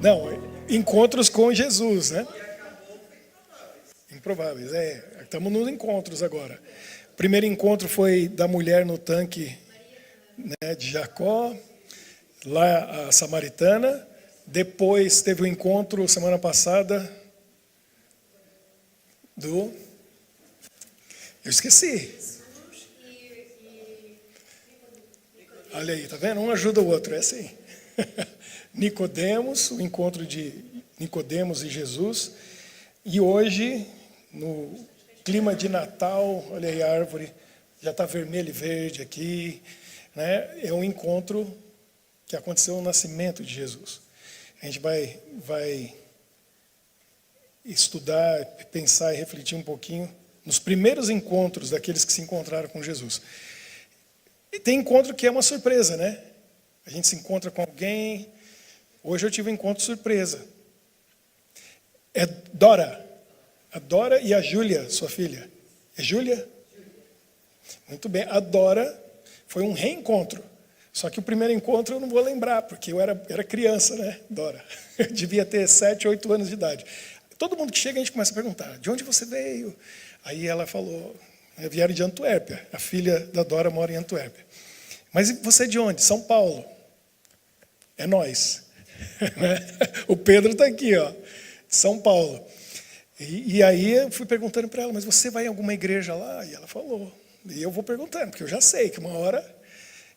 Não, encontros com Jesus, né? Improváveis, Estamos nos encontros agora. O primeiro encontro foi da mulher no tanque, né, de Jacó, lá a samaritana. Depois teve o encontro semana passada do... Eu esqueci. Olha aí, tá vendo? Um ajuda o outro, é assim. Nicodemos, o encontro de Nicodemos e Jesus. E hoje, no clima de Natal, olha aí a árvore, já está vermelho e verde aqui, né? É um encontro que aconteceu no nascimento de Jesus. A gente vai estudar, pensar e refletir um pouquinho nos primeiros encontros daqueles que se encontraram com Jesus. E tem encontro que é uma surpresa, né? A gente se encontra com alguém. Hoje eu tive um encontro surpresa. É Dora. A Dora e a Júlia, sua filha. É Júlia? Muito bem. A Dora foi um reencontro. Só que o primeiro encontro eu não vou lembrar, porque eu era criança, né, Dora? Eu devia ter 7, 8 anos de idade. Todo mundo que chega, a gente começa a perguntar, de onde você veio? Aí ela falou, vieram de Antuérpia. A filha da Dora mora em Antuérpia. Mas você é de onde? São Paulo. É nós. O Pedro está aqui, ó, São Paulo. E aí eu fui perguntando para ela, mas você vai em alguma igreja lá? E ela falou. E eu vou perguntando, porque eu já sei que uma hora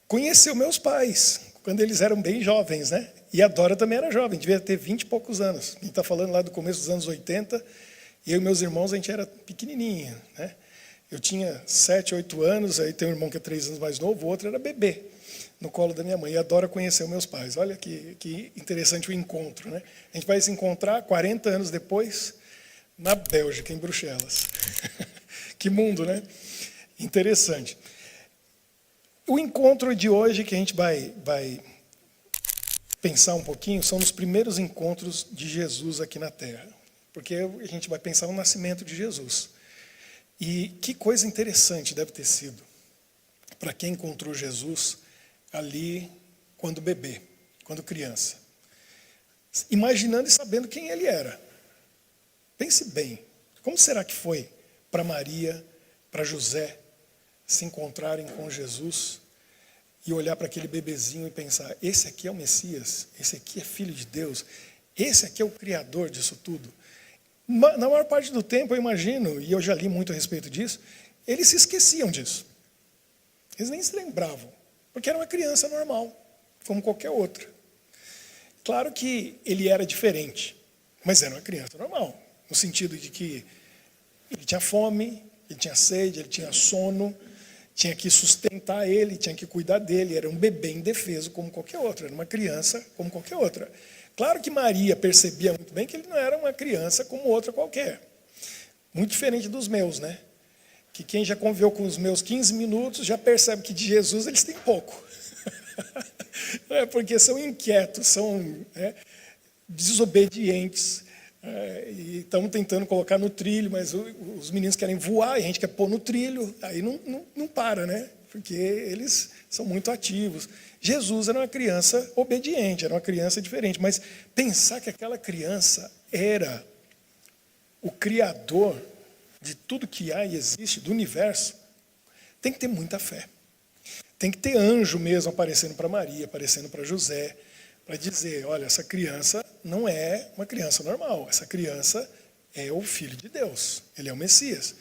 conheceu meus pais, quando eles eram bem jovens, né? E a Dora também era jovem, devia ter 20 e poucos anos. A gente está falando lá do começo dos anos 80, e eu e meus irmãos, a gente era pequenininho, né? Eu tinha 7, 8 anos, aí tem um irmão que é 3 anos mais novo, o outro era bebê, no colo da minha mãe. E a Dora conheceu meus pais. Olha que interessante o encontro, né? A gente vai se encontrar 40 anos depois, na Bélgica, em Bruxelas. Que mundo, né? Interessante. O encontro de hoje que a gente vai pensar um pouquinho são os primeiros encontros de Jesus aqui na Terra. Porque a gente vai pensar no nascimento de Jesus. E que coisa interessante deve ter sido para quem encontrou Jesus ali quando bebê, quando criança. Imaginando e sabendo quem ele era. Pense bem, como será que foi para Maria, para José, se encontrarem com Jesus e olhar para aquele bebezinho e pensar, esse aqui é o Messias, esse aqui é filho de Deus, esse aqui é o Criador disso tudo. Na maior parte do tempo, eu imagino, e eu já li muito a respeito disso, eles se esqueciam disso. Eles nem se lembravam, porque era uma criança normal, como qualquer outra. Claro que ele era diferente, mas era uma criança normal, no sentido de que ele tinha fome, ele tinha sede, ele tinha sono, tinha que sustentar ele, tinha que cuidar dele, era um bebê indefeso como qualquer outro, era uma criança como qualquer outra. Claro que Maria percebia muito bem que ele não era uma criança como outra qualquer. Muito diferente dos meus, né? Que quem já conviveu com os meus 15 minutos já percebe que de Jesus eles têm pouco. Porque são inquietos, são desobedientes, e estão tentando colocar no trilho, mas os meninos querem voar, e a gente quer pôr no trilho, aí não para, né? Porque eles são muito ativos. Jesus era uma criança obediente, era uma criança diferente, mas pensar que aquela criança era o Criador de tudo que há e existe, do universo, tem que ter muita fé. Tem que ter anjo mesmo aparecendo para Maria, aparecendo para José, para dizer, olha, essa criança não é uma criança normal, essa criança é o Filho de Deus, ele é o Messias.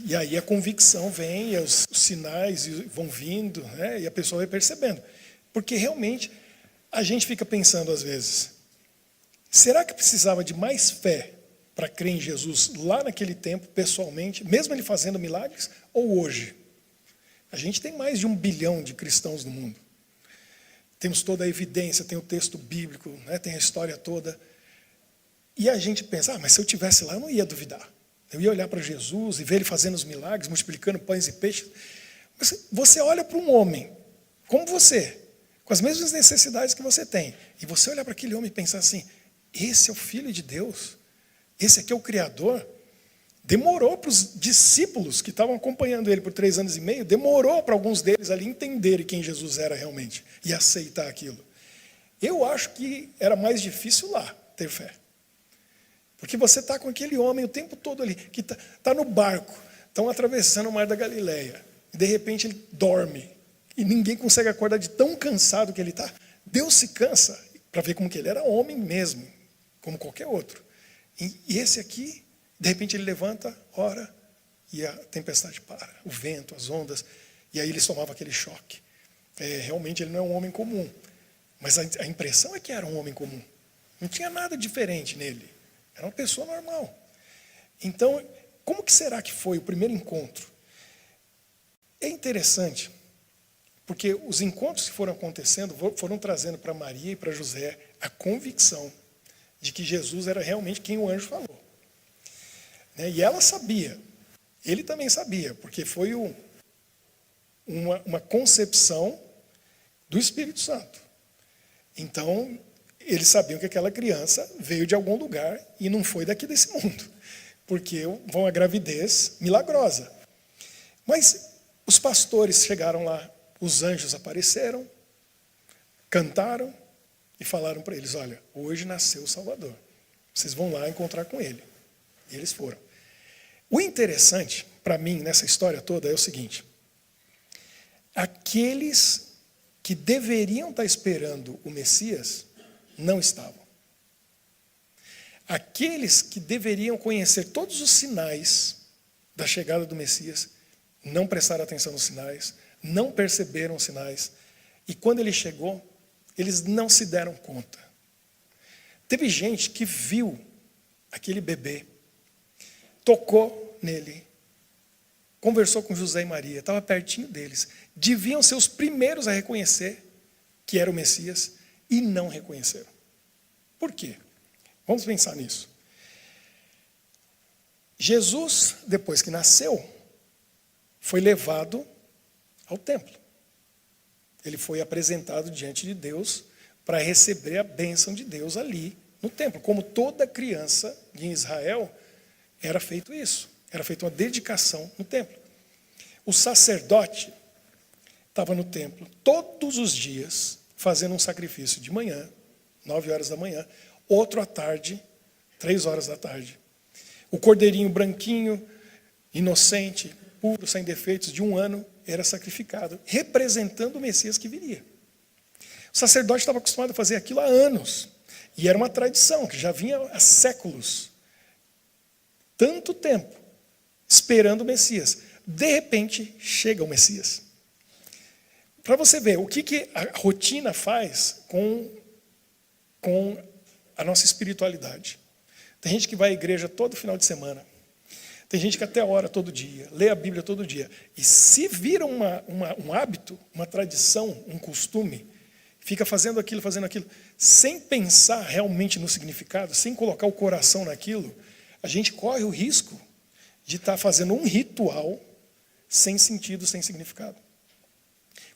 E aí a convicção vem, e os sinais vão vindo, né? E a pessoa vai percebendo. Porque realmente a gente fica pensando às vezes, será que precisava de mais fé para crer em Jesus lá naquele tempo, pessoalmente, mesmo ele fazendo milagres, ou hoje? A gente tem mais de 1 bilhão de cristãos no mundo. Temos toda a evidência, tem o texto bíblico, né? Tem a história toda. E a gente pensa, mas se eu estivesse lá, eu não ia duvidar. Eu ia olhar para Jesus e ver ele fazendo os milagres, multiplicando pães e peixes. Mas você olha para um homem, como você, com as mesmas necessidades que você tem, e você olha para aquele homem e pensar assim, esse é o Filho de Deus, esse aqui é o Criador. Demorou para os discípulos que estavam acompanhando ele por 3 anos e meio, demorou para alguns deles ali entenderem quem Jesus era realmente e aceitar aquilo. Eu acho que era mais difícil lá ter fé. Porque você está com aquele homem o tempo todo ali, que está no barco, estão atravessando o mar da Galileia, e de repente ele dorme, e ninguém consegue acordar de tão cansado que ele está. Deus se cansa, para ver como que ele era homem mesmo, como qualquer outro. E esse aqui, de repente ele levanta, ora, e a tempestade para, o vento, as ondas, e aí ele tomava aquele choque. Realmente ele não é um homem comum, mas a impressão é que era um homem comum. Não tinha nada diferente nele, era uma pessoa normal. Então, como que será que foi o primeiro encontro? É interessante, porque os encontros que foram acontecendo foram trazendo para Maria e para José a convicção de que Jesus era realmente quem o anjo falou. E ela sabia, ele também sabia, porque foi uma concepção do Espírito Santo. Então, eles sabiam que aquela criança veio de algum lugar e não foi daqui desse mundo, porque foi uma gravidez milagrosa. Mas os pastores chegaram lá, os anjos apareceram, cantaram e falaram para eles: olha, hoje nasceu o Salvador, vocês vão lá encontrar com ele. E eles foram. O interessante para mim nessa história toda é o seguinte: aqueles que deveriam estar esperando o Messias não estavam. Aqueles que deveriam conhecer todos os sinais da chegada do Messias não prestaram atenção nos sinais, não perceberam os sinais, e quando ele chegou, eles não se deram conta. Teve gente que viu aquele bebê, tocou nele, conversou com José e Maria, estava pertinho deles, deviam ser os primeiros a reconhecer que era o Messias e não reconheceram. Por quê? Vamos pensar nisso. Jesus, depois que nasceu, foi levado ao templo. Ele foi apresentado diante de Deus para receber a bênção de Deus ali no templo. Como toda criança em Israel, era feito isso. Era feita uma dedicação no templo. O sacerdote estava no templo todos os dias fazendo um sacrifício de manhã, 9 horas da manhã, outro à tarde, 3 horas da tarde. O cordeirinho branquinho, inocente, puro, sem defeitos, de 1 ano, era sacrificado, representando o Messias que viria. O sacerdote estava acostumado a fazer aquilo há anos, e era uma tradição que já vinha há séculos. Tanto tempo esperando o Messias. De repente, chega o Messias. Para você ver o que a rotina faz com a nossa espiritualidade. Tem gente que vai à igreja todo final de semana. Tem gente que até ora todo dia, lê a Bíblia todo dia. E se vira um hábito, uma tradição, um costume, fica fazendo aquilo, sem pensar realmente no significado, sem colocar o coração naquilo, a gente corre o risco de estar fazendo um ritual sem sentido, sem significado.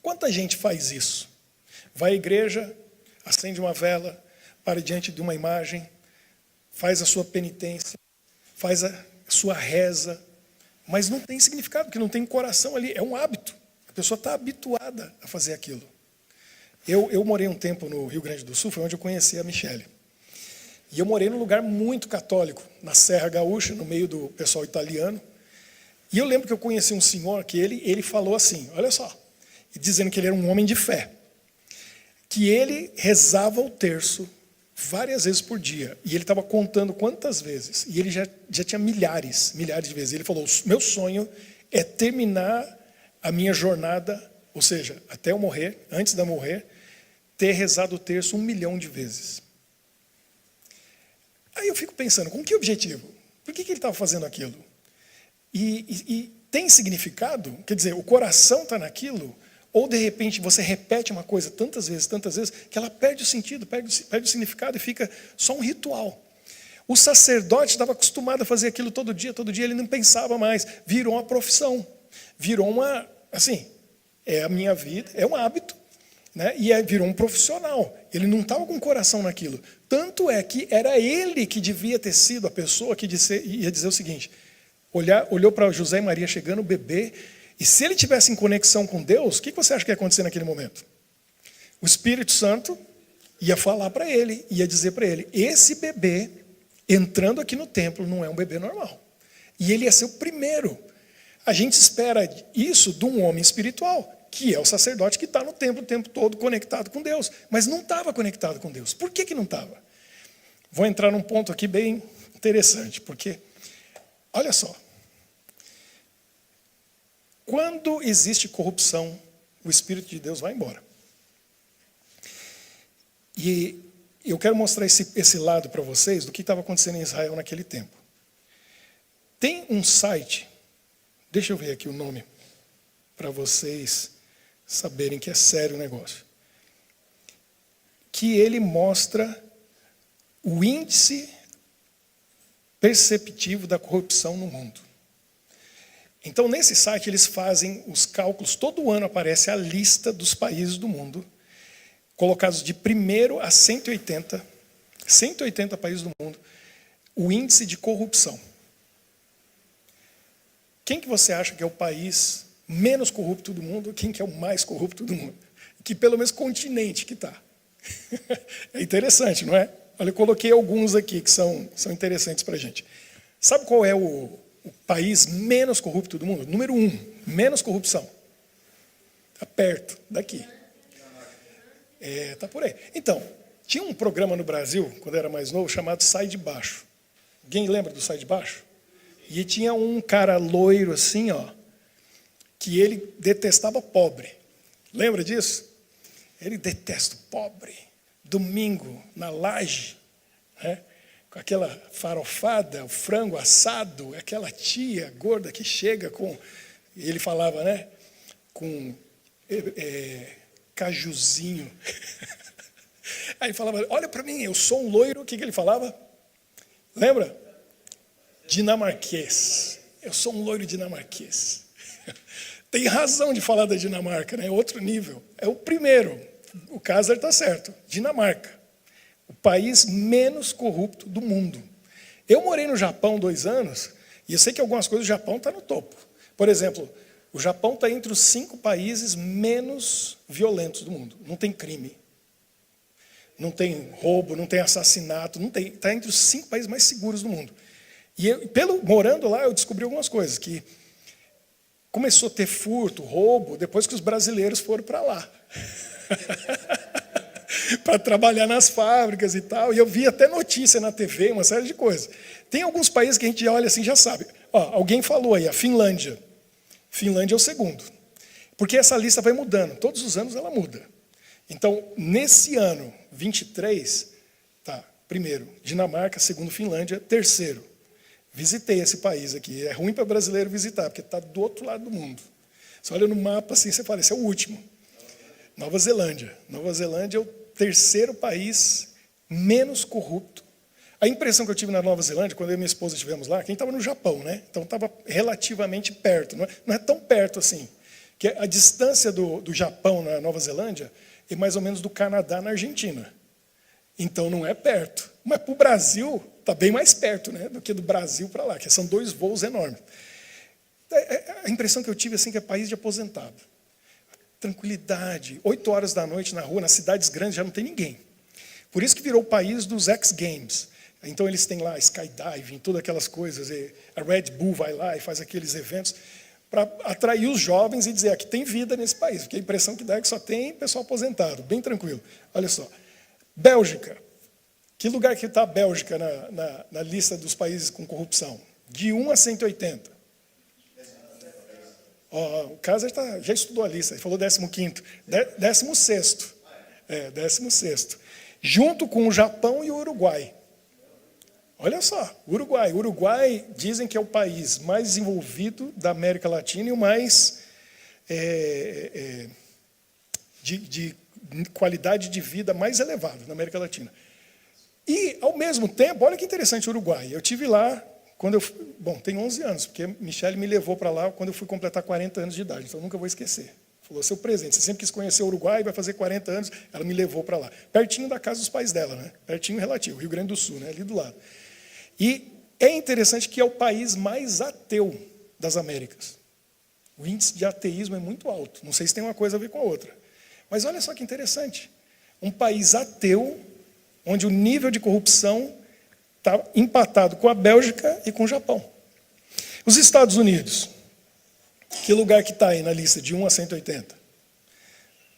Quanta gente faz isso? Vai à igreja, acende uma vela, para diante de uma imagem, faz a sua penitência, faz a sua reza, mas não tem significado, porque não tem coração ali, é um hábito. A pessoa está habituada a fazer aquilo. Eu morei um tempo no Rio Grande do Sul, foi onde eu conheci a Michele. E eu morei num lugar muito católico, na Serra Gaúcha, no meio do pessoal italiano. E eu lembro que eu conheci um senhor que ele falou assim, olha só, dizendo que ele era um homem de fé, que ele rezava o terço várias vezes por dia, e ele estava contando quantas vezes, e ele já tinha milhares de vezes. Ele falou: meu sonho é terminar a minha jornada, ou seja, até eu morrer, antes de eu morrer, ter rezado o terço 1 milhão de vezes. Aí eu fico pensando, com que objetivo? Por que ele estava fazendo aquilo? E tem significado? Quer dizer, o coração está naquilo? Ou, de repente, você repete uma coisa tantas vezes, que ela perde o sentido, perde o significado e fica só um ritual. O sacerdote estava acostumado a fazer aquilo todo dia, ele não pensava mais. Virou uma profissão, virou é a minha vida, é um hábito, né? E virou um profissional. Ele não estava com o coração naquilo. Tanto é que era ele que devia ter sido a pessoa que ia dizer o seguinte: olhou para José e Maria chegando, o bebê. E se ele tivesse em conexão com Deus, o que você acha que ia acontecer naquele momento? O Espírito Santo ia falar para ele, ia dizer para ele, esse bebê entrando aqui no templo não é um bebê normal. E ele ia ser o primeiro. A gente espera isso de um homem espiritual, que é o sacerdote que está no templo o tempo todo conectado com Deus. Mas não estava conectado com Deus. Por que não estava? Vou entrar num ponto aqui bem interessante, porque, olha só, quando existe corrupção, o Espírito de Deus vai embora. E eu quero mostrar esse lado para vocês do que estava acontecendo em Israel naquele tempo. Tem um site, deixa eu ver aqui o nome, para vocês saberem que é sério o negócio, que ele mostra o índice perceptivo da corrupção no mundo. Então, nesse site, eles fazem os cálculos, todo ano aparece a lista dos países do mundo, colocados de 1º a 180 países do mundo, o índice de corrupção. Quem que você acha que é o país menos corrupto do mundo? Quem que é o mais corrupto do mundo? Que pelo menos continente que está. É interessante, não é? Olha, eu coloquei alguns aqui que são interessantes para a gente. Sabe qual é o país menos corrupto do mundo? Número 1, menos corrupção. Está perto daqui. Está por aí. Então, tinha um programa no Brasil, quando eu era mais novo, chamado Sai de Baixo. Alguém lembra do Sai de Baixo? E tinha um cara loiro assim, ó, que ele detestava pobre. Lembra disso? Ele detesta o pobre. Domingo, na laje, né, com aquela farofada, o frango assado, aquela tia gorda que chega com, ele falava, né, com cajuzinho. Aí falava, olha para mim, eu sou um loiro, o que ele falava? Lembra? Dinamarquês. Eu sou um loiro dinamarquês. Tem razão de falar da Dinamarca, né? É outro nível. É o primeiro. O Kaiser está certo. Dinamarca. O país menos corrupto do mundo. Eu morei no Japão 2 anos e eu sei que algumas coisas do Japão estão no topo. Por exemplo, o Japão está entre os 5 países menos violentos do mundo. Não tem crime. Não tem roubo, não tem assassinato, não tem. Está entre os 5 países mais seguros do mundo. E morando lá, eu descobri algumas coisas, que começou a ter furto, roubo, depois que os brasileiros foram para lá. Para trabalhar nas fábricas e tal. E eu vi até notícia na TV, uma série de coisas. Tem alguns países que a gente olha assim e já sabe. Ó, alguém falou aí, a Finlândia. Finlândia é o segundo. Porque essa lista vai mudando. Todos os anos ela muda. Então, nesse ano, 23, tá, primeiro, Dinamarca, segundo, Finlândia, terceiro. Visitei esse país aqui. É ruim para brasileiro visitar, porque está do outro lado do mundo. Você olha no mapa assim, você fala, esse é o último. Nova Zelândia. Nova Zelândia é o terceiro país menos corrupto. A impressão que eu tive na Nova Zelândia, quando eu e minha esposa estivemos lá, que a gente estava no Japão, né? Então estava relativamente perto. Não é tão perto assim. Que a distância do Japão na Nova Zelândia é mais ou menos do Canadá na Argentina. Então não é perto. Mas para o Brasil, está bem mais perto, né, do que do Brasil para lá, que são 2 voos enormes. A impressão que eu tive assim, que é país de aposentado. Tranquilidade. 8 horas da noite na rua, nas cidades grandes, já não tem ninguém. Por isso que virou o país dos X Games. Então eles têm lá skydiving, todas aquelas coisas. A Red Bull vai lá e faz aqueles eventos para atrair os jovens e dizer, aqui tem vida nesse país. Porque a impressão que dá é que só tem pessoal aposentado, bem tranquilo. Olha só. Bélgica. Que lugar que está a Bélgica na lista dos países com corrupção? De 1 a 180. O Kaiser já estudou a lista, ele falou 15º. 16º. 16º. Junto com o Japão e o Uruguai. Olha só, Uruguai. Uruguai dizem que é o país mais desenvolvido da América Latina e o mais de qualidade de vida mais elevado na América Latina. E, ao mesmo tempo, olha que interessante o Uruguai. Eu estive lá quando tem 11 anos, porque Michele me levou para lá quando eu fui completar 40 anos de idade, então eu nunca vou esquecer. Falou, seu presente, você sempre quis conhecer o Uruguai, vai fazer 40 anos, ela me levou para lá. Pertinho da casa dos pais dela, né? Pertinho relativo, Rio Grande do Sul, né? Ali do lado. E é interessante que é o país mais ateu das Américas. O índice de ateísmo é muito alto. Não sei se tem uma coisa a ver com a outra. Mas olha só que interessante. Um país ateu, onde o nível de corrupção está empatado com a Bélgica e com o Japão. Os Estados Unidos, que lugar que está aí na lista de 1 a 180?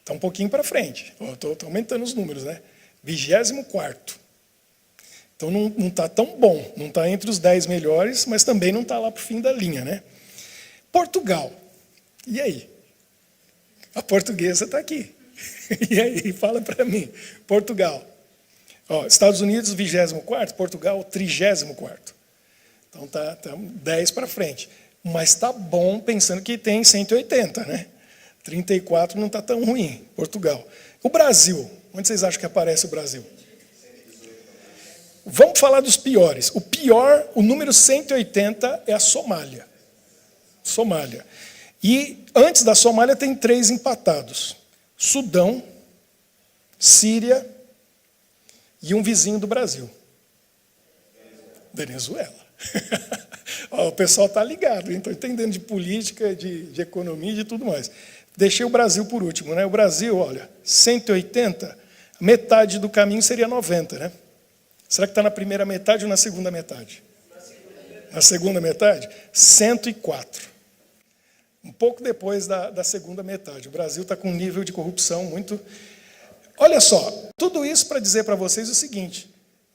Está um pouquinho para frente. Estou aumentando os números, né? 24º. Então não está tão bom. Não está entre os 10 melhores, mas também não está lá para o fim da linha, né? Portugal. E aí? A portuguesa está aqui. E aí, fala para mim. Portugal. Estados Unidos, 24º. Portugal, 34º. Então tá 10 para frente. Mas está bom pensando que tem 180, né? 34 não está tão ruim. Portugal. O Brasil. Onde vocês acham que aparece o Brasil? Vamos falar dos piores. O pior, o número 180 é a Somália. Somália. E antes da Somália tem 3 empatados. Sudão, Síria e um vizinho do Brasil. Venezuela. O pessoal está ligado, estou entendendo de política, de economia e de tudo mais. Deixei o Brasil por último, né? O Brasil, olha, 180, metade do caminho seria 90, né? Será que está na primeira metade ou na segunda metade? Na segunda metade? 104. Um pouco depois da segunda metade. O Brasil está com um nível de corrupção muito... Olha só, tudo isso para dizer para vocês o seguinte.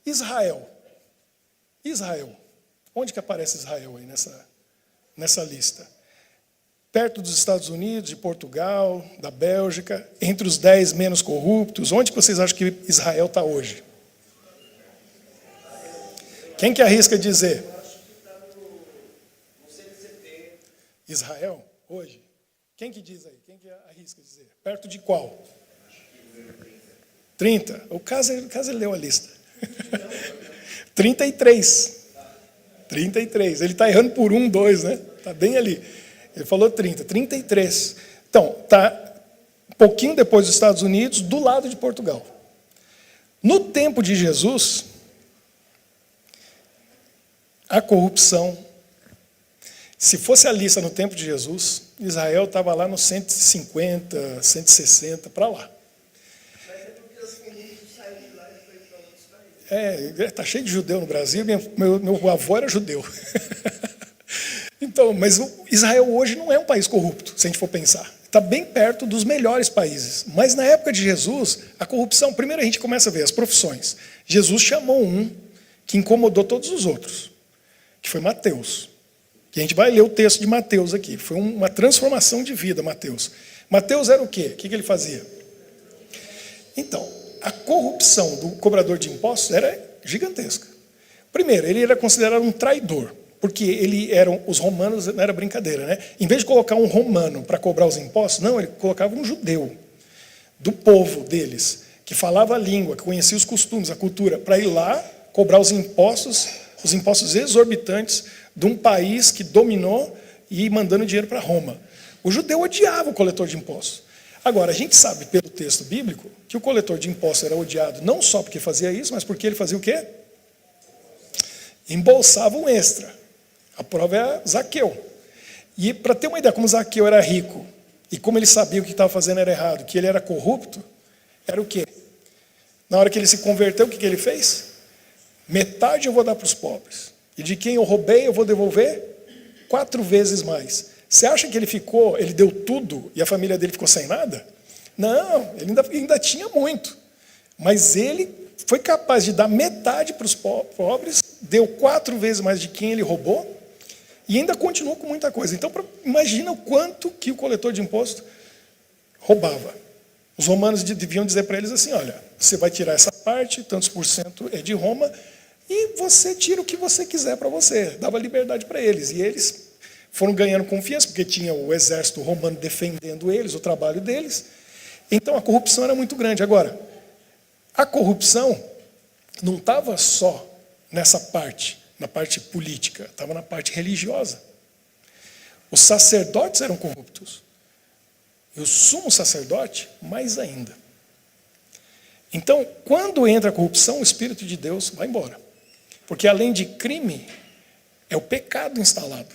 Israel. Onde que aparece Israel aí nessa lista? Perto dos Estados Unidos, de Portugal, da Bélgica, entre os 10 menos corruptos. Onde que vocês acham que Israel está hoje? Quem que arrisca dizer? Israel, hoje? Quem que diz aí? Quem que arrisca dizer? Perto de qual? 30. O caso ele leu a lista. 33. 33. Ele está errando por 1, 2, né? Está bem ali. Ele falou 30. 33. Então, está um pouquinho depois dos Estados Unidos, do lado de Portugal. No tempo de Jesus, a corrupção, se fosse a lista no tempo de Jesus, Israel estava lá no 150, 160, para lá. Está cheio de judeu no Brasil, meu avô era judeu. Então, mas Israel hoje não é um país corrupto, se a gente for pensar. Está bem perto dos melhores países. Mas na época de Jesus, a corrupção, primeiro a gente começa a ver as profissões. Jesus chamou um que incomodou todos os outros, que foi Mateus. E a gente vai ler o texto de Mateus aqui. Foi uma transformação de vida, Mateus. Mateus era o quê? O que ele fazia? Então, a corrupção do cobrador de impostos era gigantesca. Primeiro, ele era considerado um traidor, porque os romanos, não era brincadeira, né? Em vez de colocar um romano para cobrar os impostos, não, ele colocava um judeu, do povo deles, que falava a língua, que conhecia os costumes, a cultura, para ir lá cobrar os impostos exorbitantes de um país que dominou e ir mandando dinheiro para Roma. O judeu odiava o coletor de impostos. Agora, a gente sabe pelo texto bíblico que o coletor de impostos era odiado não só porque fazia isso, mas porque ele fazia o quê? Embolsava um extra. A prova é Zaqueu. E para ter uma ideia como Zaqueu era rico e como ele sabia o que estava fazendo era errado, que ele era corrupto, era o quê? Na hora que ele se converteu, o que ele fez? Metade eu vou dar para os pobres. E de quem eu roubei, eu vou devolver 4 vezes mais. Você acha que ele deu tudo e a família dele ficou sem nada? Não, ele ainda tinha muito. Mas ele foi capaz de dar metade para os pobres, deu 4 vezes mais de quem ele roubou, e ainda continuou com muita coisa. Então, imagina o quanto que o coletor de imposto roubava. Os romanos deviam dizer para eles assim, olha, você vai tirar essa parte, tantos por cento é de Roma, e você tira o que você quiser para você. Dava liberdade para eles. E eles foram ganhando confiança, porque tinha o exército romano defendendo eles, o trabalho deles. Então, a corrupção era muito grande. Agora, a corrupção não estava só nessa parte, na parte política, estava na parte religiosa. Os sacerdotes eram corruptos. E o sumo sacerdote, mais ainda. Então, quando entra a corrupção, o Espírito de Deus vai embora. Porque além de crime, é o pecado instalado.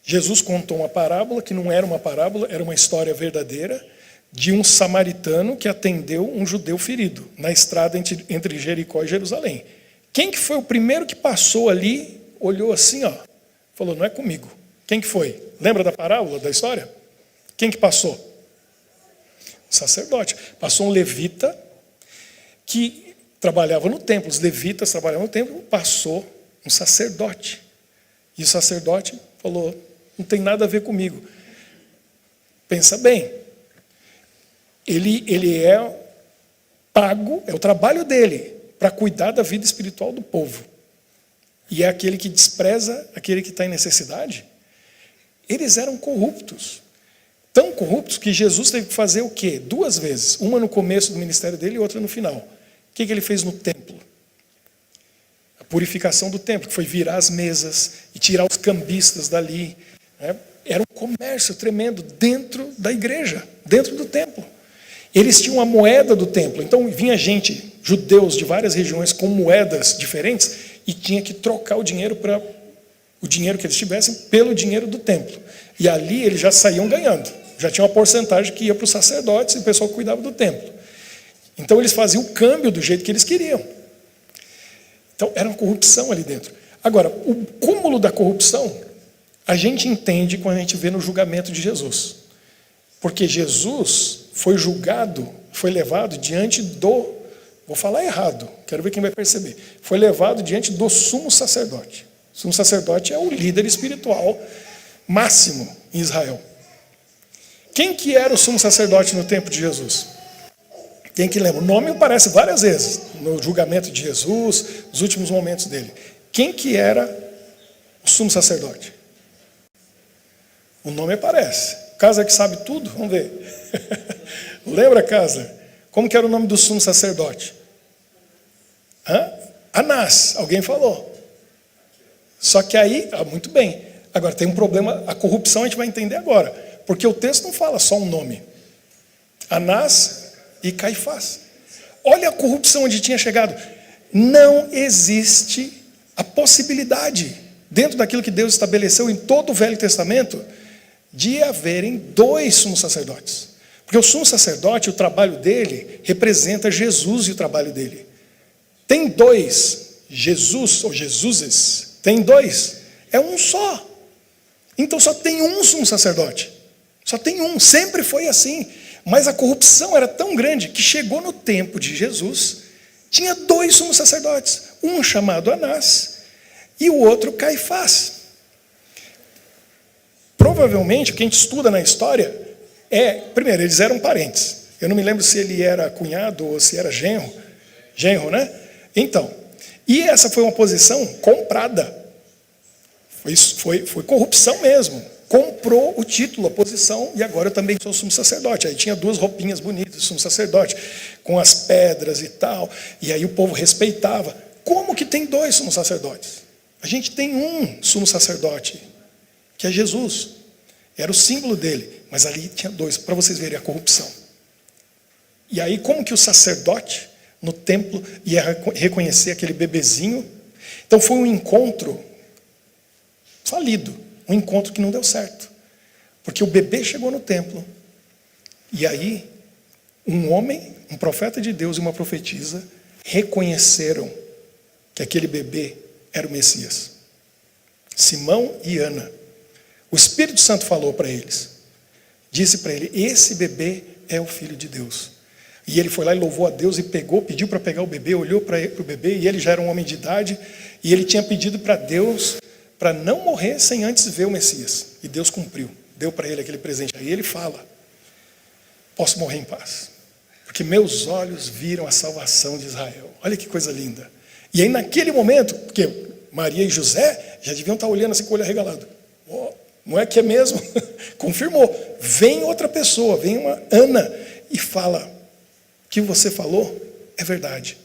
Jesus contou uma parábola, que não era uma parábola, era uma história verdadeira, de um samaritano que atendeu um judeu ferido, na estrada entre Jericó e Jerusalém. Quem que foi o primeiro que passou ali, olhou assim, ó, falou, não é comigo. Quem que foi? Lembra da parábola, da história? Quem que passou? O sacerdote. Passou um levita que trabalhava no templo. Os levitas trabalhavam no templo, passou um sacerdote. E o sacerdote falou, não tem nada a ver comigo. Pensa bem. Ele é pago, é o trabalho dele, para cuidar da vida espiritual do povo. E é aquele que despreza aquele que está em necessidade. Eles eram corruptos. Tão corruptos que Jesus teve que fazer o quê? 2 vezes. Uma no começo do ministério dele e outra no final. O que ele fez no templo? A purificação do templo, que foi virar as mesas e tirar os cambistas dali. Era um comércio tremendo dentro da igreja, dentro do templo. Eles tinham a moeda do templo. Então vinha gente, judeus de várias regiões com moedas diferentes e tinha que trocar o dinheiro o dinheiro que eles tivessem pelo dinheiro do templo. E ali eles já saíam ganhando. Já tinha uma porcentagem que ia para os sacerdotes e o pessoal que cuidava do templo. Então eles faziam o câmbio do jeito que eles queriam. Então era uma corrupção ali dentro. Agora, o cúmulo da corrupção, a gente entende quando a gente vê no julgamento de Jesus. Porque Jesus foi julgado, foi levado diante do... Vou falar errado, quero ver quem vai perceber. Foi levado diante do sumo sacerdote. O sumo sacerdote é o líder espiritual máximo em Israel. Quem que era o sumo sacerdote no tempo de Jesus? Quem que lembra? O nome aparece várias vezes no julgamento de Jesus, nos últimos momentos dele. Quem que era o sumo sacerdote? O nome aparece. Casa que sabe tudo? Vamos ver. Lembra, Casa? Como que era o nome do sumo sacerdote? Anás. Alguém falou. Só que aí, muito bem. Agora tem um problema, a corrupção a gente vai entender agora. Porque o texto não fala só um nome. Anás e Caifás. Olha a corrupção onde tinha chegado. Não existe a possibilidade, dentro daquilo que Deus estabeleceu em todo o Velho Testamento, de haverem 2 sumos sacerdotes. Porque o sumo sacerdote, o trabalho dele, representa Jesus e o trabalho dele. Tem 2, Jesus ou Jesuses, tem 2, é um só. Então só tem um sumo sacerdote. Só tem um, sempre foi assim. Mas a corrupção era tão grande que chegou no tempo de Jesus, tinha 2 sumos sacerdotes. Um chamado Anás e o outro Caifás. Provavelmente, o que a gente estuda na história primeiro, eles eram parentes. Eu não me lembro se ele era cunhado ou se era genro. Genro, né? Então, e essa foi uma posição comprada. Foi corrupção mesmo. Comprou o título, a posição, e agora eu também sou sumo sacerdote. Aí tinha 2 roupinhas bonitas, sumo sacerdote, com as pedras e tal. E aí o povo respeitava. Como que tem 2 sumos sacerdotes? A gente tem um sumo sacerdote, que é Jesus. Era o símbolo dele, mas ali tinha 2, para vocês verem a corrupção. E aí como que o sacerdote no templo ia reconhecer aquele bebezinho? Então foi um encontro falido, um encontro que não deu certo. Porque o bebê chegou no templo, e aí um homem, um profeta de Deus e uma profetisa reconheceram que aquele bebê era o Messias. Simão e Ana. O Espírito Santo falou para eles, disse para ele, esse bebê é o Filho de Deus. E ele foi lá e louvou a Deus e pediu para pegar o bebê, olhou para o bebê, e ele já era um homem de idade, e ele tinha pedido para Deus para não morrer sem antes ver o Messias. E Deus cumpriu, deu para ele aquele presente. Aí ele fala, posso morrer em paz, porque meus olhos viram a salvação de Israel. Olha que coisa linda. E aí naquele momento, porque Maria e José já deviam estar olhando assim com o olho arregalado. Não é que é mesmo? Confirmou. Vem outra pessoa, vem uma Ana e fala, o que você falou é verdade.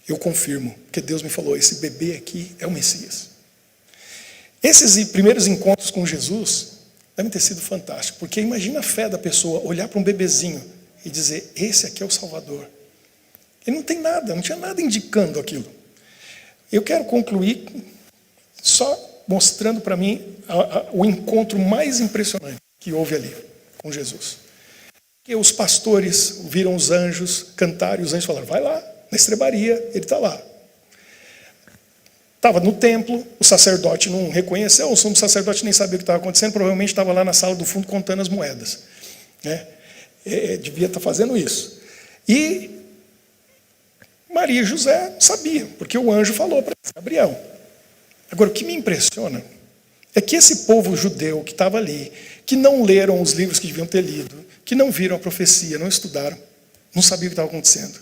Eu confirmo, porque Deus me falou, esse bebê aqui é o Messias. Esses primeiros encontros com Jesus devem ter sido fantásticos, porque imagina a fé da pessoa olhar para um bebezinho e dizer, esse aqui é o Salvador. Ele não tem nada, não tinha nada indicando aquilo. Eu quero concluir só mostrando para mim o encontro mais impressionante que houve ali com Jesus. Que os pastores viram os anjos cantar e os anjos falaram, vai lá, na estrebaria, ele está lá. Estava no templo, o sacerdote não reconheceu, o sumo sacerdote nem sabia o que estava acontecendo, provavelmente estava lá na sala do fundo contando as moedas. Né? Devia estar fazendo isso. E Maria e José não sabiam, porque o anjo falou para Gabriel. Agora, o que me impressiona é que esse povo judeu que estava ali, que não leram os livros que deviam ter lido, que não viram a profecia, não estudaram, não sabiam o que estava acontecendo.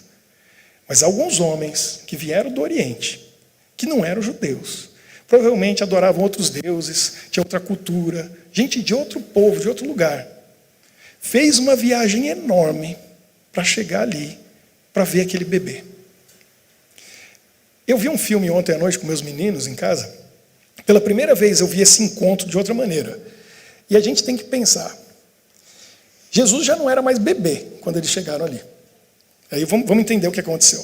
Mas alguns homens que vieram do Oriente, que não eram judeus, provavelmente adoravam outros deuses, tinha outra cultura, gente de outro povo, de outro lugar, fez uma viagem enorme para chegar ali, para ver aquele bebê. Eu vi um filme ontem à noite com meus meninos em casa. Pela primeira vez eu vi esse encontro de outra maneira. E a gente tem que pensar. Jesus já não era mais bebê quando eles chegaram ali. Aí vamos entender o que aconteceu.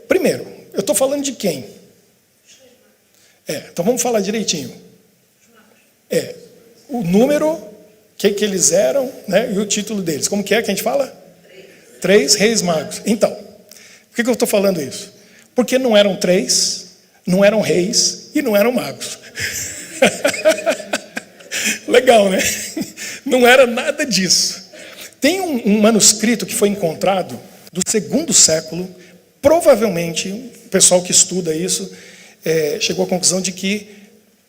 Primeiro, eu estou falando de quem? Então vamos falar direitinho. O número, que eles eram, né, e o título deles. Como que a gente fala? 3 reis magos. Então, por que eu estou falando isso? Porque não eram 3, não eram reis e não eram magos. Legal, né? Não era nada disso. Tem um manuscrito que foi encontrado do 2º século. Provavelmente, o pessoal que estuda isso chegou à conclusão de que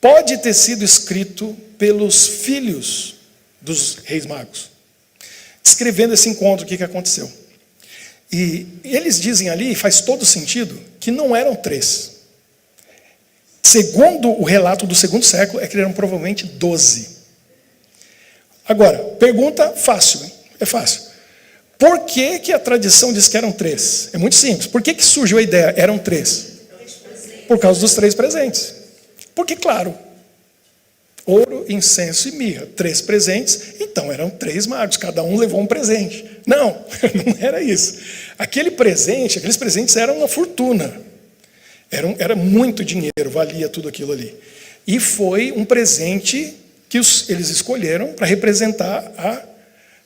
pode ter sido escrito pelos filhos dos reis magos, descrevendo esse encontro, o que aconteceu. E eles dizem ali, faz todo sentido, que não eram 3. Segundo o relato do 2º século, é que eram provavelmente 12. Agora, pergunta fácil, hein? É fácil. Por que a tradição diz que eram 3? É muito simples. Por que surgiu a ideia? Eram 3? Por causa dos 3 presentes. Porque, claro, ouro, incenso e mirra. 3 presentes, então eram 3 magos, cada um levou um presente. Não, não era isso. Aqueles presentes eram uma fortuna. Era muito dinheiro, valia tudo aquilo ali. E foi um presente que eles escolheram para representar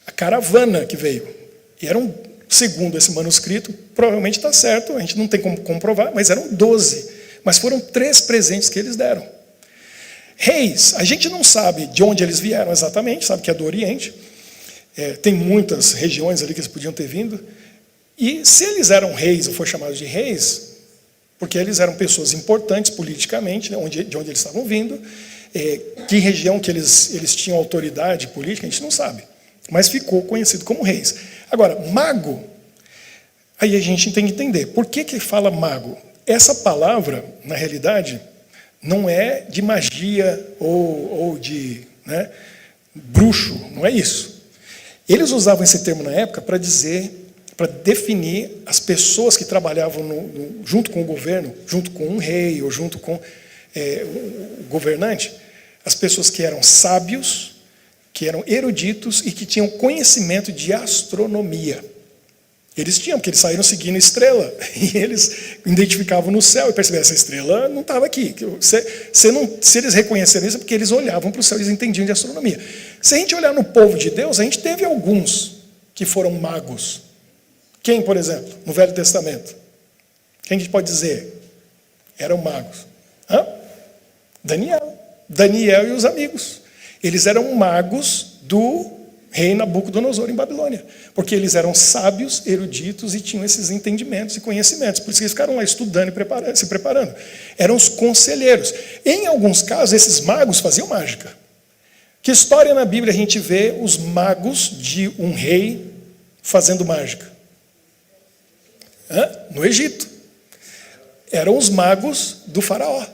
a caravana que veio. E eram, segundo esse manuscrito, provavelmente está certo, a gente não tem como comprovar, mas eram 12. Mas foram 3 presentes que eles deram. Reis, a gente não sabe de onde eles vieram exatamente, sabe que é do Oriente. Tem muitas regiões ali que eles podiam ter vindo. E se eles eram reis, ou foram chamados de reis, porque eles eram pessoas importantes politicamente, né, de onde eles estavam vindo, que região que eles tinham autoridade política, a gente não sabe. Mas ficou conhecido como reis. Agora, mago, aí a gente tem que entender. Por que fala mago? Essa palavra, na realidade, não é de magia ou de bruxo, não é isso. Eles usavam esse termo na época para definir as pessoas que trabalhavam junto com o governo, junto com um rei ou junto com o governante, as pessoas que eram sábios, que eram eruditos e que tinham conhecimento de astronomia. Eles tinham, porque eles saíram seguindo estrela, e eles identificavam no céu e perceberam, essa estrela não estava aqui. Se eles reconheceram isso, é porque eles olhavam para o céu e eles entendiam de astronomia. Se a gente olhar no povo de Deus, a gente teve alguns que foram magos. Quem, por exemplo, no Velho Testamento? Quem a gente pode dizer? Eram magos. Daniel e os amigos. Eles eram magos do rei Nabucodonosor em Babilônia, porque eles eram sábios, eruditos e tinham esses entendimentos e conhecimentos. Por isso que eles ficaram lá estudando e se preparando. Eram os conselheiros. Em alguns casos, esses magos faziam mágica. Que história na Bíblia a gente vê os magos de um rei fazendo mágica? No Egito. Eram os magos do faraó.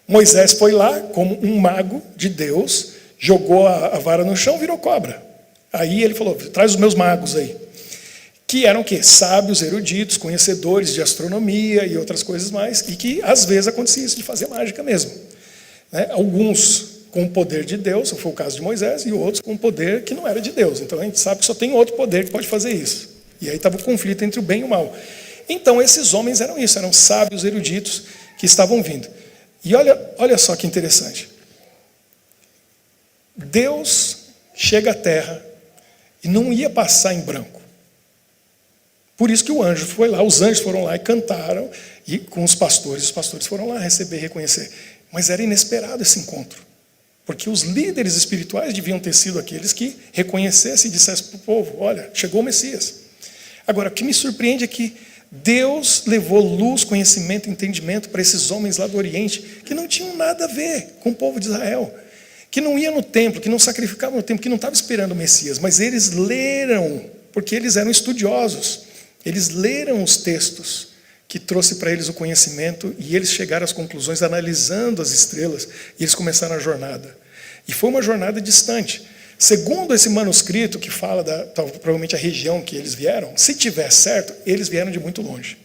Moisés foi lá como um mago de Deus, jogou a vara no chão, virou cobra. Aí ele falou, traz os meus magos aí. Que eram o quê? Sábios, eruditos, conhecedores de astronomia e outras coisas mais, e que às vezes acontecia isso de fazer mágica mesmo. Alguns com o poder de Deus, foi o caso de Moisés, e outros com o poder que não era de Deus. Então a gente sabe que só tem outro poder que pode fazer isso. E aí estava o conflito entre o bem e o mal. Então esses homens eram isso, eram sábios, eruditos que estavam vindo. E olha só que interessante. Deus chega à terra E não ia passar em branco. Por isso que o anjo foi lá, os anjos foram lá e cantaram, e com os pastores foram lá receber e reconhecer. Mas era inesperado esse encontro. Porque os líderes espirituais deviam ter sido aqueles que reconhecessem e dissessem para o povo, olha, chegou o Messias. Agora, o que me surpreende é que Deus levou luz, conhecimento, entendimento para esses homens lá do Oriente, que não tinham nada a ver com o povo de Israel, que não iam no templo, que não sacrificavam no templo, que não estavam esperando o Messias, mas eles leram, porque eles eram estudiosos, eles leram os textos que trouxe para eles o conhecimento, e eles chegaram às conclusões analisando as estrelas, e eles começaram a jornada. E foi uma jornada distante. Segundo esse manuscrito que fala provavelmente a região que eles vieram, se tiver certo, eles vieram de muito longe.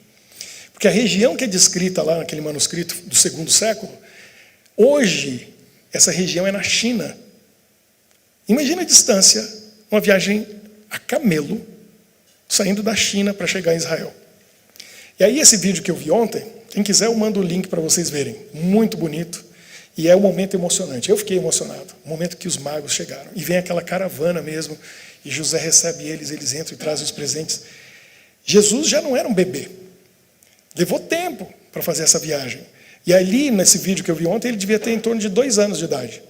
Porque a região que é descrita lá naquele manuscrito do 2º século, hoje essa região é na China. Imagina a distância, uma viagem a camelo, saindo da China para chegar em Israel. E aí esse vídeo que eu vi ontem, quem quiser eu mando o link para vocês verem, muito bonito. E é um momento emocionante. Eu fiquei emocionado. O momento que os magos chegaram. E vem aquela caravana mesmo. E José recebe eles entram e trazem os presentes. Jesus já não era um bebê. Levou tempo para fazer essa viagem. E ali, nesse vídeo que eu vi ontem, ele devia ter em torno de 2 anos de idade.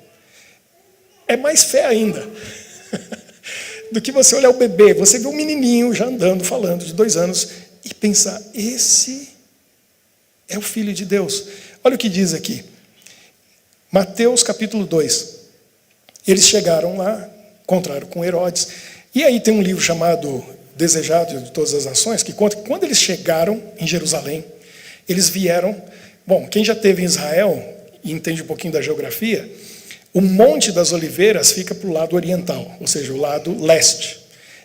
É mais fé ainda. Do que você olhar o bebê. Você vê um menininho já andando, falando, de 2 anos. E pensar, esse é o Filho de Deus. Olha o que diz aqui. Mateus capítulo 2. Eles chegaram lá, encontraram com Herodes. E aí tem um livro chamado Desejado de Todas as Nações, que conta que quando eles chegaram em Jerusalém, eles vieram... Bom, quem já esteve em Israel e entende um pouquinho da geografia, o Monte das Oliveiras fica para o lado oriental, ou seja, o lado leste.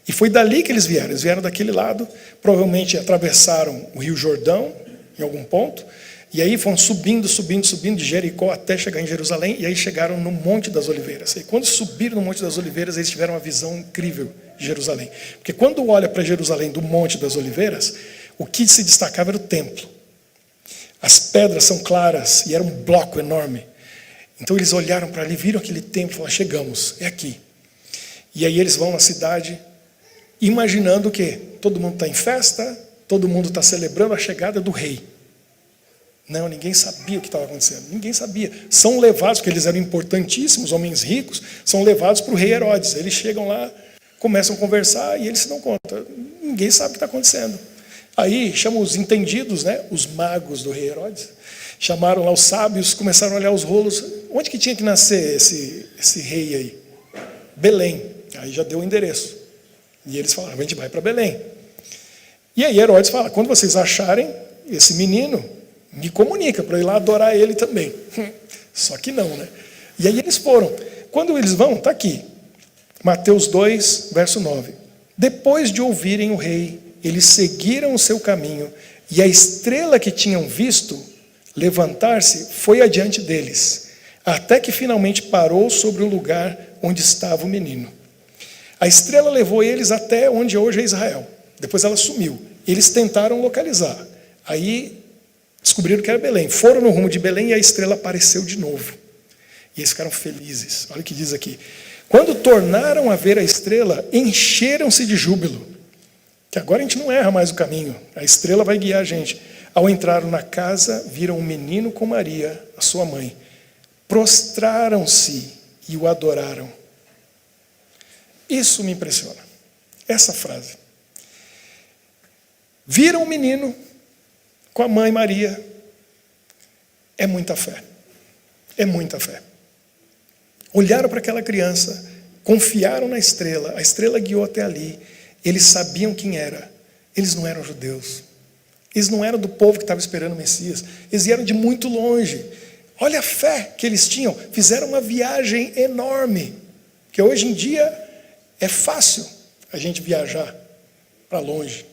E foi dali que eles vieram daquele lado, provavelmente atravessaram o Rio Jordão, em algum ponto, e aí foram subindo de Jericó até chegar em Jerusalém, e aí chegaram no Monte das Oliveiras. E quando subiram no Monte das Oliveiras, eles tiveram uma visão incrível de Jerusalém. Porque quando olha para Jerusalém do Monte das Oliveiras, o que se destacava era o templo. As pedras são claras, e era um bloco enorme. Então eles olharam para ali, viram aquele templo e falaram, chegamos, é aqui. E aí eles vão na cidade, imaginando que todo mundo está em festa, todo mundo está celebrando a chegada do rei. Não, ninguém sabia o que estava acontecendo. Ninguém sabia. São levados, porque eles eram importantíssimos, homens ricos, são levados para o rei Herodes. Eles chegam lá, começam a conversar e eles se dão conta. Ninguém sabe o que está acontecendo. Aí chamam os entendidos, né, os magos do rei Herodes. Chamaram lá os sábios, começaram a olhar os rolos. Onde que tinha que nascer esse rei aí? Belém. Aí já deu o endereço. E eles falaram, a gente vai para Belém. E aí Herodes fala, quando vocês acharem esse menino, me comunica para eu ir lá adorar ele também. Só que não, né? E aí eles foram. Quando eles vão, está aqui. Mateus 2, verso 9. Depois de ouvirem o rei, eles seguiram o seu caminho, e a estrela que tinham visto levantar-se foi adiante deles, até que finalmente parou sobre o lugar onde estava o menino. A estrela levou eles até onde hoje é Israel. Depois ela sumiu. Eles tentaram localizar. Aí descobriram que era Belém. Foram no rumo de Belém e a estrela apareceu de novo. E eles ficaram felizes. Olha o que diz aqui. Quando tornaram a ver a estrela, encheram-se de júbilo. Que agora a gente não erra mais o caminho. A estrela vai guiar a gente. Ao entraram na casa, viram um menino com Maria, a sua mãe. Prostraram-se e o adoraram. Isso me impressiona. Essa frase. Viram o menino com a mãe Maria. É muita fé. É muita fé. Olharam para aquela criança, confiaram na estrela, a estrela guiou até ali. Eles sabiam quem era. Eles não eram judeus. Eles não eram do povo que estava esperando o Messias. Eles vieram de muito longe. Olha a fé que eles tinham. Fizeram uma viagem enorme. Que hoje em dia é fácil a gente viajar para longe.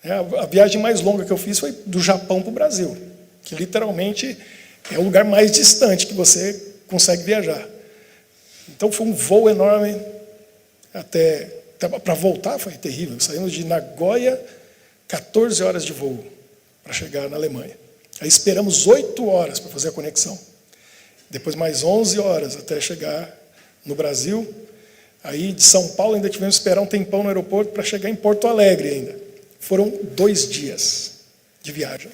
A viagem mais longa que eu fiz foi do Japão para o Brasil, que literalmente é o lugar mais distante que você consegue viajar. Então foi um voo enorme, até para voltar foi terrível. Saímos de Nagoya, 14 horas de voo para chegar na Alemanha. Aí esperamos 8 horas para fazer a conexão. Depois mais 11 horas até chegar no Brasil. Aí de São Paulo ainda tivemos que esperar um tempão no aeroporto para chegar em Porto Alegre ainda. Foram 2 dias de viagem.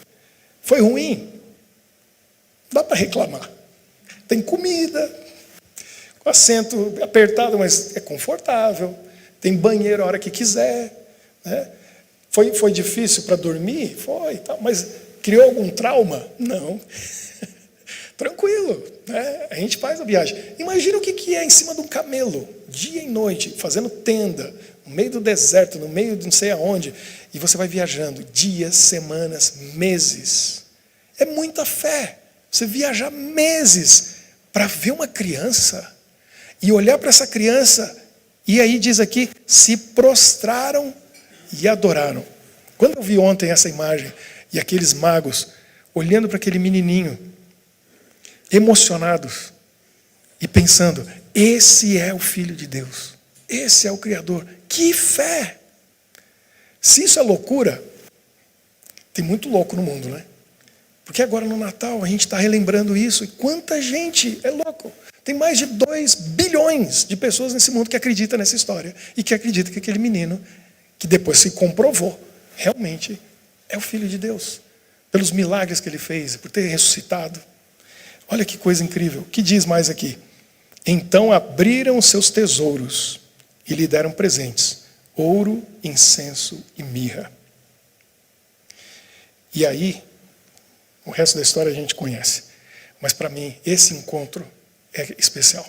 Foi ruim? Dá para reclamar. Tem comida, com assento apertado, mas é confortável. Tem banheiro a hora que quiser. Né? Foi difícil para dormir? Foi. Tá, mas criou algum trauma? Não. Tranquilo. Né? A gente faz a viagem. Imagina o que é em cima de um camelo, dia e noite, fazendo tenda, no meio do deserto, no meio de não sei aonde, e você vai viajando dias, semanas, meses. É muita fé. Você viajar meses para ver uma criança e olhar para essa criança, e aí diz aqui, se prostraram e adoraram. Quando eu vi ontem essa imagem, e aqueles magos olhando para aquele menininho, emocionados, e pensando, esse é o Filho de Deus, esse é o Criador. Que fé! Se isso é loucura, tem muito louco no mundo, né? Porque agora no Natal a gente está relembrando isso, e quanta gente é louco. Tem mais de 2 bilhões de pessoas nesse mundo que acreditam nessa história, e que acreditam que aquele menino, que depois se comprovou, realmente é o Filho de Deus. Pelos milagres que ele fez, por ter ressuscitado. Olha que coisa incrível. O que diz mais aqui? Então abriram os seus tesouros e lhe deram presentes: ouro, incenso e mirra. E aí, o resto da história a gente conhece. Mas para mim, esse encontro é especial.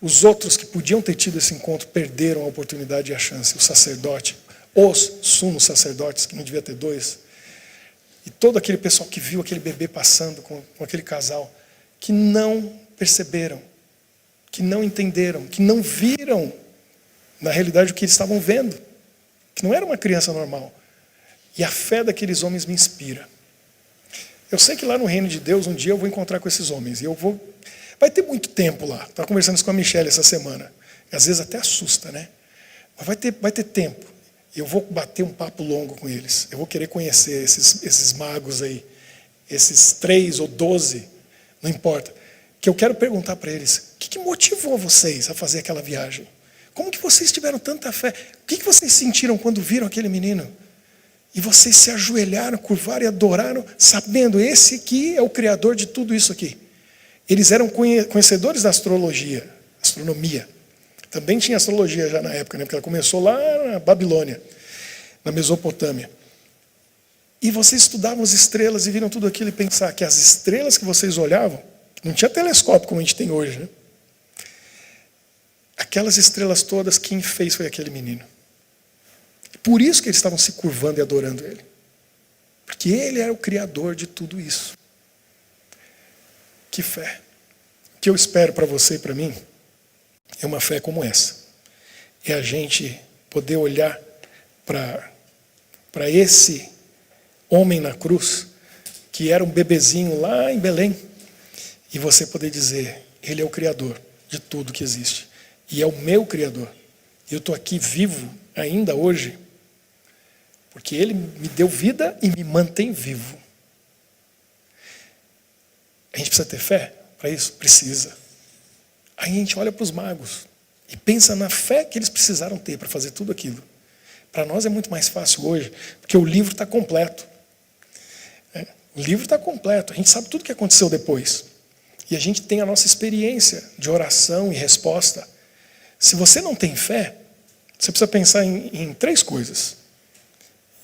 Os outros que podiam ter tido esse encontro perderam a oportunidade e a chance. O sacerdote, os sumos sacerdotes, que não devia ter 2, e todo aquele pessoal que viu aquele bebê passando com aquele casal, que não perceberam, que não entenderam, que não viram, na realidade, o que eles estavam vendo, que não era uma criança normal. E a fé daqueles homens me inspira. Eu sei que lá no reino de Deus, um dia eu vou encontrar com esses homens, e vai ter muito tempo lá. Estava conversando isso com a Michelle essa semana. Às vezes até assusta, né? Mas vai ter tempo. Eu vou bater um papo longo com eles. Eu vou querer conhecer esses magos aí. Esses 3 ou 12, não importa. Que eu quero perguntar para eles, o que motivou vocês a fazer aquela viagem? Como que vocês tiveram tanta fé? O que vocês sentiram quando viram aquele menino? E vocês se ajoelharam, curvaram e adoraram, sabendo, esse aqui é o Criador de tudo isso aqui. Eles eram conhecedores da astronomia. Também tinha astrologia já na época, né? Porque ela começou lá na Babilônia, na Mesopotâmia. E vocês estudavam as estrelas e viram tudo aquilo e pensar que as estrelas que vocês olhavam, não tinha telescópio como a gente tem hoje, né? Aquelas estrelas todas, quem fez foi aquele menino. Por isso que eles estavam se curvando e adorando ele. Porque ele era o Criador de tudo isso. Que fé. O que eu espero para você e para mim é uma fé como essa. É a gente poder olhar para esse homem na cruz, que era um bebezinho lá em Belém, e você poder dizer, ele é o Criador de tudo que existe. E é o meu Criador. Eu estou aqui vivo ainda hoje, porque ele me deu vida e me mantém vivo. A gente precisa ter fé para isso? Precisa. Aí a gente olha para os magos e pensa na fé que eles precisaram ter para fazer tudo aquilo. Para nós é muito mais fácil hoje, porque o livro está completo. O livro está completo, a gente sabe tudo o que aconteceu depois. E a gente tem a nossa experiência de oração e resposta. Se você não tem fé, você precisa pensar em 3 coisas.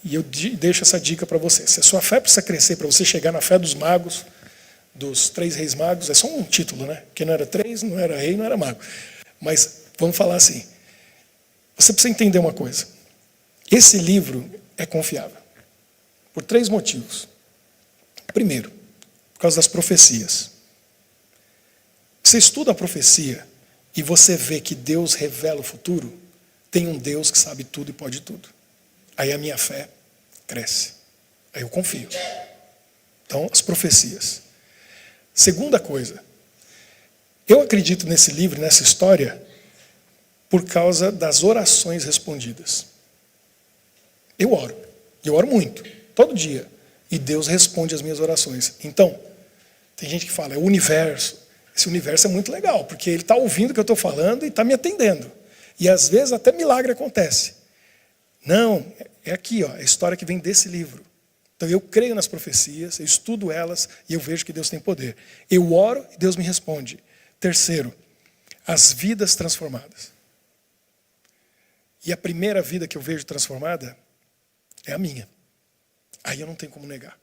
E eu deixo essa dica para você. Se a sua fé precisa crescer para você chegar na fé dos magos, dos 3 reis magos, é só um título, né? Porque não era 3, não era rei, não era mago. Mas vamos falar assim. Você precisa entender uma coisa. Esse livro é confiável. Por 3 motivos. Primeiro, por causa das profecias. Você estuda a profecia e você vê que Deus revela o futuro, tem um Deus que sabe tudo e pode tudo. Aí a minha fé cresce. Aí eu confio. Então, as profecias. Segunda coisa, eu acredito nesse livro, nessa história, por causa das orações respondidas. Eu oro muito, todo dia, e Deus responde as minhas orações. Então, tem gente que fala, é o universo, Esse universo é muito legal, porque ele está ouvindo o que eu estou falando e está me atendendo. E às vezes até milagre acontece. Não, é aqui, ó, a história que vem desse livro. Então eu creio nas profecias, eu estudo elas e eu vejo que Deus tem poder. Eu oro e Deus me responde. Terceiro, as vidas transformadas. E a primeira vida que eu vejo transformada é a minha. Aí eu não tenho como negar.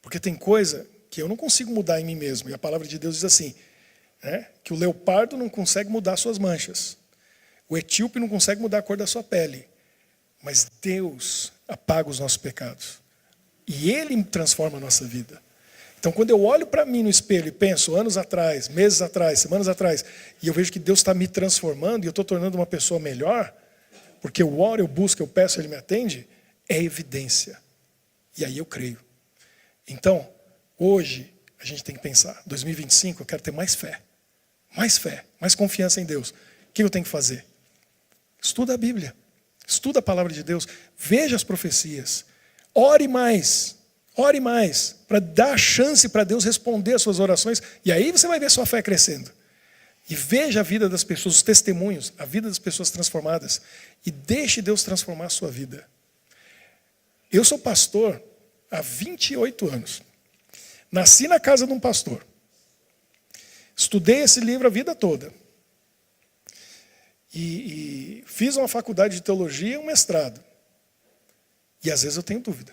Porque tem coisa que eu não consigo mudar em mim mesmo. E a palavra de Deus diz assim, né, que o leopardo não consegue mudar suas manchas. O etíope não consegue mudar a cor da sua pele. Mas Deus apaga os nossos pecados. E Ele transforma a nossa vida. Então, quando eu olho para mim no espelho e penso, anos atrás, meses atrás, semanas atrás, e eu vejo que Deus está me transformando e eu estou tornando uma pessoa melhor, porque eu oro, eu busco, eu peço, Ele me atende, é evidência. E aí eu creio. Então, hoje, a gente tem que pensar, 2025, eu quero ter mais fé, mais confiança em Deus. O que eu tenho que fazer? Estuda a Bíblia, estuda a palavra de Deus, veja as profecias, ore mais, para dar chance para Deus responder as suas orações, e aí você vai ver sua fé crescendo. E veja a vida das pessoas, os testemunhos, a vida das pessoas transformadas, e deixe Deus transformar a sua vida. Eu sou pastor há 28 anos. Nasci na casa de um pastor. Estudei esse livro a vida toda. E fiz uma faculdade de teologia e um mestrado. E às vezes eu tenho dúvida.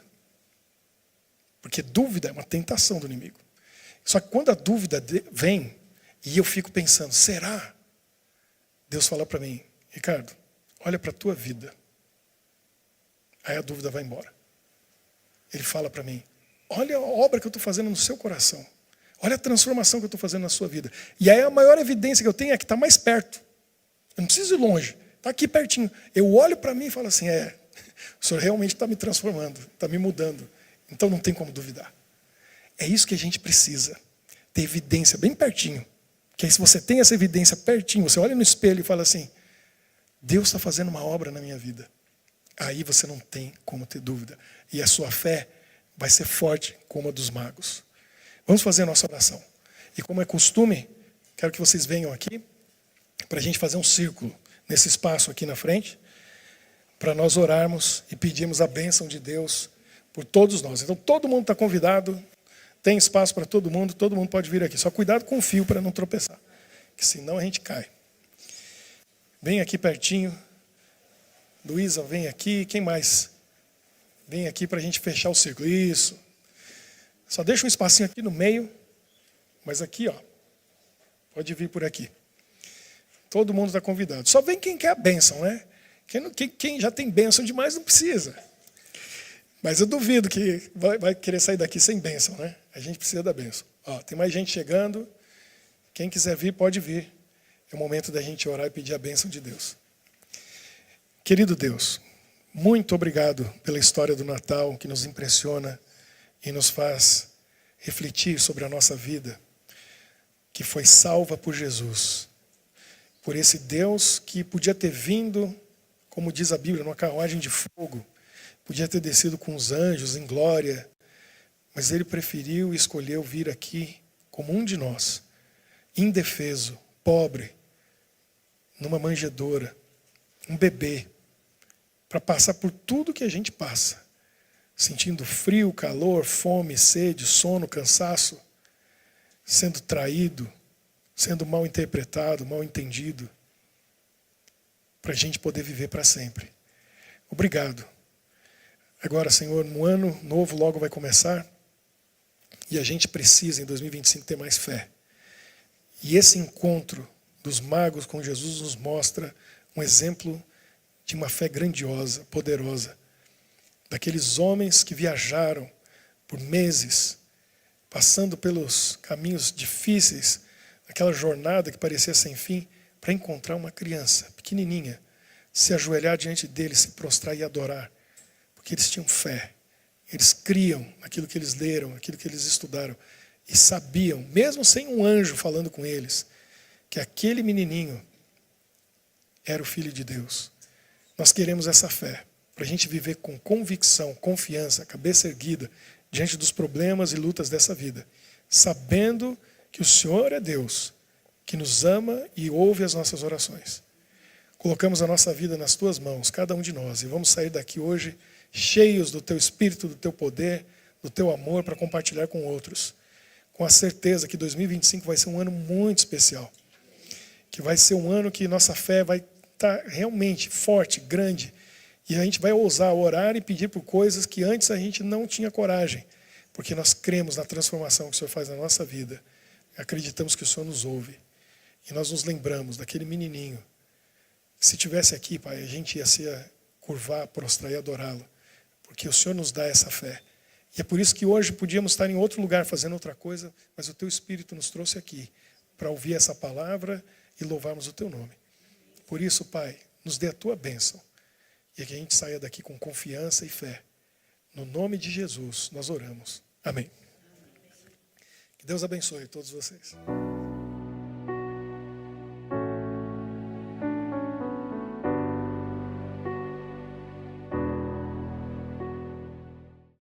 Porque dúvida é uma tentação do inimigo. Só que quando a dúvida vem, e eu fico pensando, será? Deus fala para mim, Ricardo, olha para a tua vida. Aí a dúvida vai embora. Ele fala para mim, olha a obra que eu estou fazendo no seu coração. Olha a transformação que eu estou fazendo na sua vida. E aí a maior evidência que eu tenho é que está mais perto. Eu não preciso ir longe, está aqui pertinho. Eu olho para mim e falo assim, o Senhor realmente está me transformando, está me mudando. Então não tem como duvidar. É isso que a gente precisa, ter evidência bem pertinho. Que aí se você tem essa evidência pertinho, você olha no espelho e fala assim, Deus está fazendo uma obra na minha vida. Aí você não tem como ter dúvida. E a sua fé vai ser forte como a dos magos. Vamos fazer a nossa oração. E como é costume, quero que vocês venham aqui para a gente fazer um círculo nesse espaço aqui na frente, para nós orarmos e pedirmos a bênção de Deus por todos nós. Então todo mundo está convidado, tem espaço para todo mundo pode vir aqui. Só cuidado com o fio para não tropeçar, que senão a gente cai. Vem aqui pertinho. Luísa, vem aqui. Quem mais? Vem aqui para a gente fechar o círculo. Isso. Só deixa um espacinho aqui no meio. Mas aqui, ó. Pode vir por aqui. Todo mundo está convidado. Só vem quem quer a bênção, né? Quem já tem bênção demais não precisa. Mas eu duvido que vai querer sair daqui sem bênção, né? A gente precisa da bênção. Ó, tem mais gente chegando. Quem quiser vir, pode vir. É o momento da gente orar e pedir a bênção de Deus. Querido Deus, muito obrigado pela história do Natal que nos impressiona e nos faz refletir sobre a nossa vida, que foi salva por Jesus. Por esse Deus que podia ter vindo, como diz a Bíblia, numa carruagem de fogo, podia ter descido com os anjos em glória, mas Ele preferiu e escolheu vir aqui como um de nós, indefeso, pobre, numa manjedoura, um bebê, para passar por tudo que a gente passa, sentindo frio, calor, fome, sede, sono, cansaço, sendo traído, sendo mal interpretado, mal entendido, para a gente poder viver para sempre. Obrigado. Agora, Senhor, um ano novo logo vai começar e a gente precisa, em 2025, ter mais fé. E esse encontro dos magos com Jesus nos mostra um exemplo de uma fé grandiosa, poderosa, daqueles homens que viajaram por meses, passando pelos caminhos difíceis, aquela jornada que parecia sem fim, para encontrar uma criança pequenininha, se ajoelhar diante dele, se prostrar e adorar, porque eles tinham fé, eles criam naquilo que eles leram, aquilo que eles estudaram, e sabiam, mesmo sem um anjo falando com eles, que aquele menininho era o Filho de Deus. Nós queremos essa fé, para a gente viver com convicção, confiança, cabeça erguida, diante dos problemas e lutas dessa vida, sabendo que o Senhor é Deus, que nos ama e ouve as nossas orações. Colocamos a nossa vida nas tuas mãos, cada um de nós, e vamos sair daqui hoje cheios do teu espírito, do teu poder, do teu amor para compartilhar com outros, com a certeza que 2025 vai ser um ano muito especial, que vai ser um ano que nossa fé vai estar realmente forte, grande, e a gente vai ousar orar e pedir por coisas que antes a gente não tinha coragem, porque nós cremos na transformação que o Senhor faz na nossa vida, acreditamos que o Senhor nos ouve, e nós nos lembramos daquele menininho, que se tivesse aqui, Pai, a gente ia se curvar, prostrar e adorá-lo, porque o Senhor nos dá essa fé. E é por isso que hoje podíamos estar em outro lugar fazendo outra coisa, mas o Teu Espírito nos trouxe aqui para ouvir essa palavra e louvarmos o Teu nome. Por isso, Pai, nos dê a Tua bênção e que a gente saia daqui com confiança e fé. No nome de Jesus nós oramos. Amém. Que Deus abençoe todos vocês.